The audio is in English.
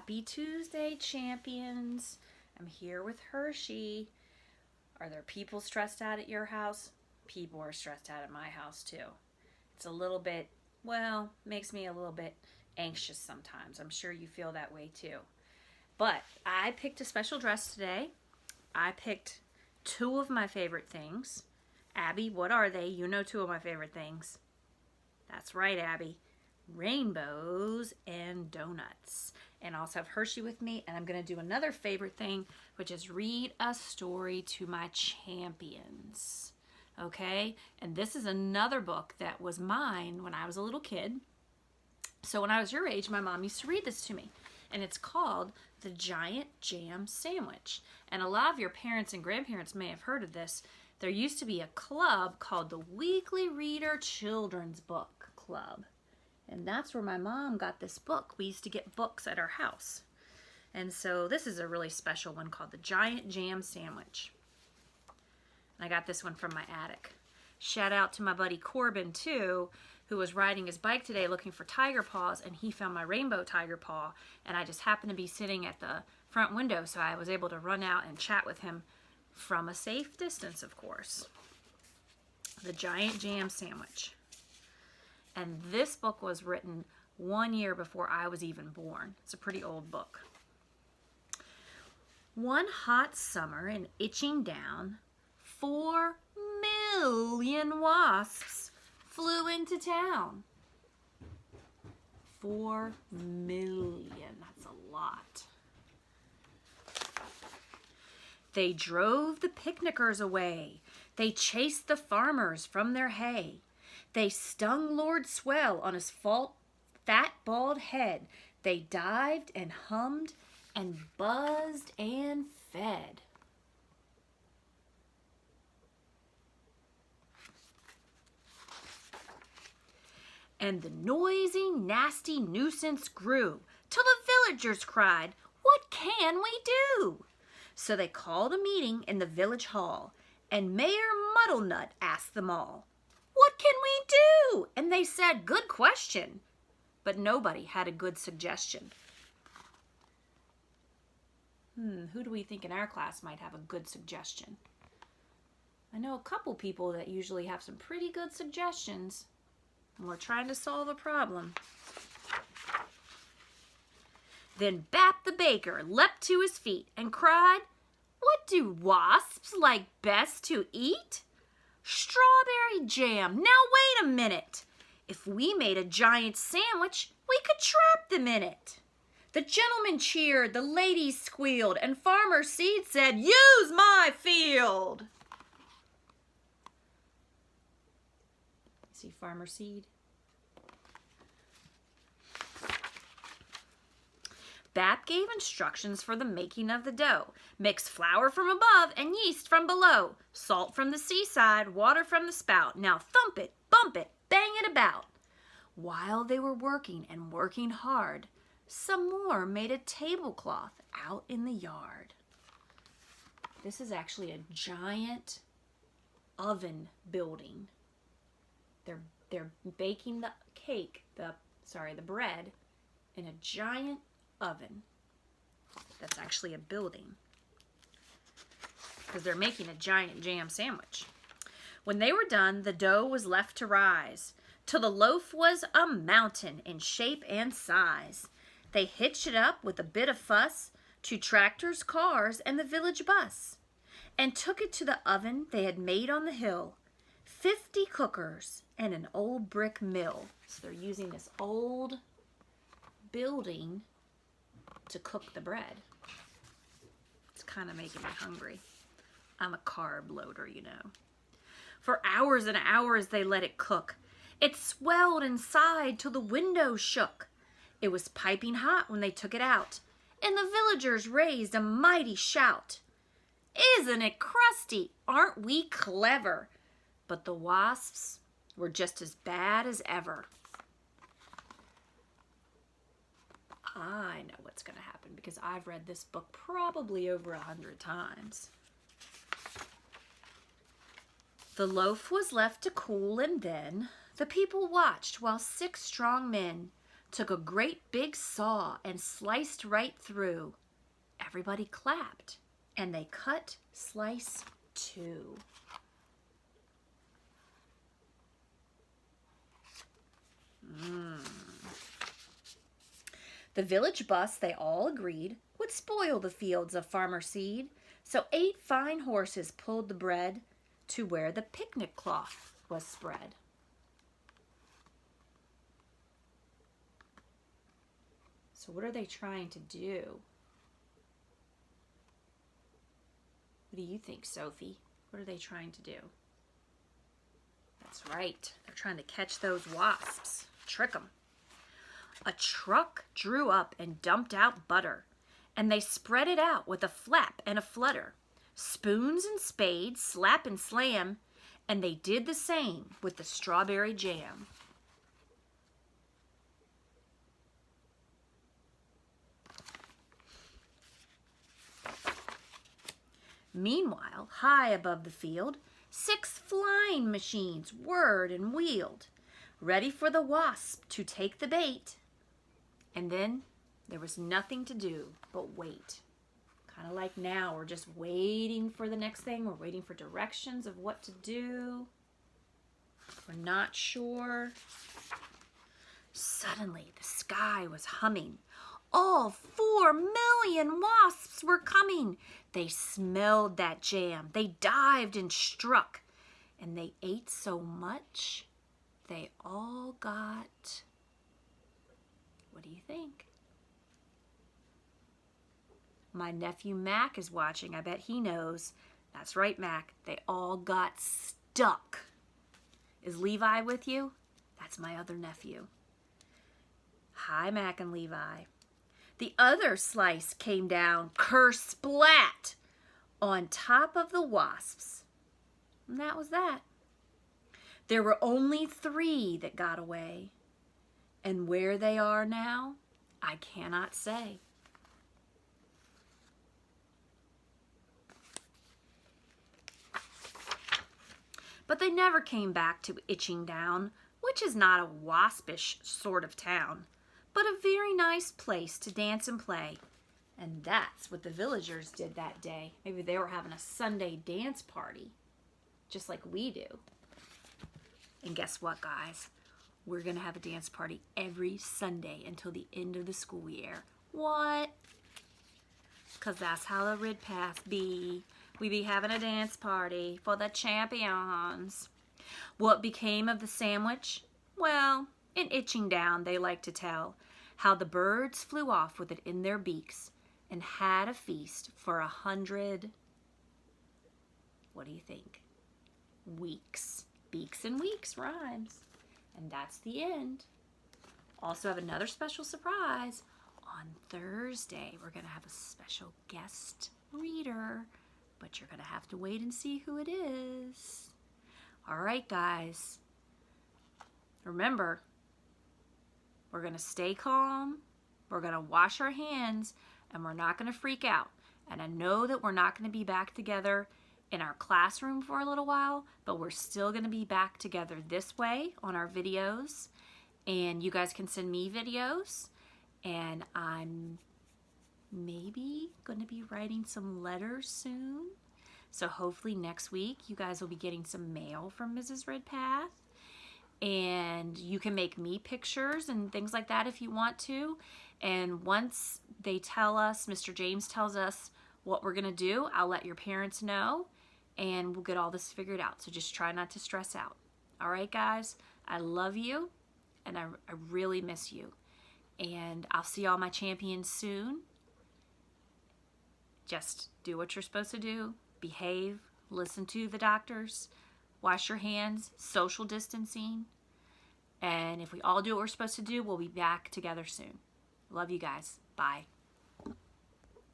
Happy Tuesday, champions. I'm here with Hershey. Are there people stressed out at your house? People are stressed out at my house too. It's a little bit, makes me a little bit anxious sometimes. I'm sure you feel that way too. But I picked a special dress today. I picked two of my favorite things. Abby, what are they? You know two of my favorite things. That's right, Abby. Rainbows and donuts. And I also have Hershey with me, and I'm going to do another favorite thing, which is read a story to my champions. Okay? And this is another book that was mine when I was a little kid. So when I was your age, my mom used to read this to me. And it's called The Giant Jam Sandwich. And a lot of your parents and grandparents may have heard of this. There used to be a club called the Weekly Reader Children's Book Club. And that's where my mom got this book. We used to get books at our house. And so this is a really special one called The Giant Jam Sandwich. And I got this one from my attic. Shout out to my buddy Corbin too, who was riding his bike today looking for tiger paws, and he found my rainbow tiger paw, and I just happened to be sitting at the front window, so I was able to run out and chat with him from a safe distance, of course. The Giant Jam Sandwich. And this book was written 1 year before I was even born. It's a pretty old book. One hot summer in Itching Down, 4 million wasps flew into town. 4 million, that's a lot. They drove the picnickers away. They chased the farmers from their hay. They stung Lord Swell on his fat, bald head. They dived and hummed and buzzed and fed. And the noisy, nasty nuisance grew, till the villagers cried, "What can we do?" So they called a meeting in the village hall, and Mayor Muddlenut asked them all, "What can we do?" And they said, "Good question." But nobody had a good suggestion. Who do we think in our class might have a good suggestion? I know a couple people that usually have some pretty good suggestions. And we're trying to solve a problem. Then Bap the baker leapt to his feet and cried, "What do wasps like best to eat?" "Strawberry jam. Now wait a minute. If we made a giant sandwich, we could trap them in it." The gentlemen cheered, the ladies squealed, and Farmer Seed said, "Use my field." See Farmer Seed? Bap gave instructions for the making of the dough. Mix flour from above and yeast from below. Salt from the seaside, water from the spout. Now thump it, bump it, bang it about. While they were working and working hard, some more made a tablecloth out in the yard. This is actually a giant oven building. They're baking the cake, the bread, in a giant oven. That's actually a building, because they're making a giant jam sandwich. When they were done, the dough was left to rise, till the loaf was a mountain in shape and size. They hitched it up with a bit of fuss to tractors, cars, and the village bus, and took it to the oven they had made on the hill. 50 cookers and an old brick mill. So they're using this old building to cook the bread. It's kind of making me hungry. I'm a carb loader, you know. For hours and hours they let it cook. It swelled inside till the windows shook. It was piping hot when they took it out, and the villagers raised a mighty shout. "Isn't it crusty? Aren't we clever?" But the wasps were just as bad as ever. I know what's going to happen because I've read this book probably over 100 times. The loaf was left to cool, and then the people watched while 6 strong men took a great big saw and sliced right through. Everybody clapped, and they cut slice 2. The village bus, they all agreed, would spoil the fields of Farmer Seed, so 8 fine horses pulled the bread to where the picnic cloth was spread. So what are they trying to do? What do you think, Sophie? What are they trying to do? That's right. They're trying to catch those wasps. Trick them. A truck drew up and dumped out butter, and they spread it out with a flap and a flutter. Spoons and spades, slap and slam, and they did the same with the strawberry jam. Meanwhile, high above the field, 6 flying machines whirred and wheeled, ready for the wasp to take the bait. And then there was nothing to do but wait. Kind of like now, we're just waiting for the next thing. We're waiting for directions of what to do. We're not sure. Suddenly, the sky was humming. All 4 million wasps were coming. They smelled that jam. They dived and struck. And they ate so much, they all got... What do you think? My nephew Mac is watching. I bet he knows. That's right, Mac. They all got stuck. Is Levi with you? That's my other nephew. Hi, Mac and Levi. The other slice came down, ker-splat, on top of the wasps. And that was that. There were only 3 that got away. And where they are now, I cannot say. But they never came back to Itching Down, which is not a waspish sort of town, but a very nice place to dance and play. And that's what the villagers did that day. Maybe they were having a Sunday dance party, just like we do. And guess what, guys? We're going to have a dance party every Sunday until the end of the school year. What? Because that's how the Rid Path be. We be having a dance party for the champions. What became of the sandwich? Well, in Itching Down, they like to tell how the birds flew off with it in their beaks and had a feast for 100, what do you think? Weeks. Beaks and weeks rhymes. And that's the end. Also have another special surprise. On Thursday, we're going to have a special guest reader, but you're going to have to wait and see who it is. All right, guys. Remember, we're going to stay calm, we're going to wash our hands, and we're not going to freak out. And I know that we're not going to be back together in our classroom for a little while, but we're still going to be back together this way on our videos. And you guys can send me videos. And I'm maybe going to be writing some letters soon. So hopefully next week you guys will be getting some mail from Mrs. Redpath. And you can make me pictures and things like that if you want to. And once they tell us, Mr. James tells us what we're going to do, I'll let your parents know. And we'll get all this figured out. So just try not to stress out. All right, guys? I love you. And I really miss you. And I'll see all my champions soon. Just do what you're supposed to do. Behave. Listen to the doctors. Wash your hands. Social distancing. And if we all do what we're supposed to do, we'll be back together soon. Love you guys. Bye.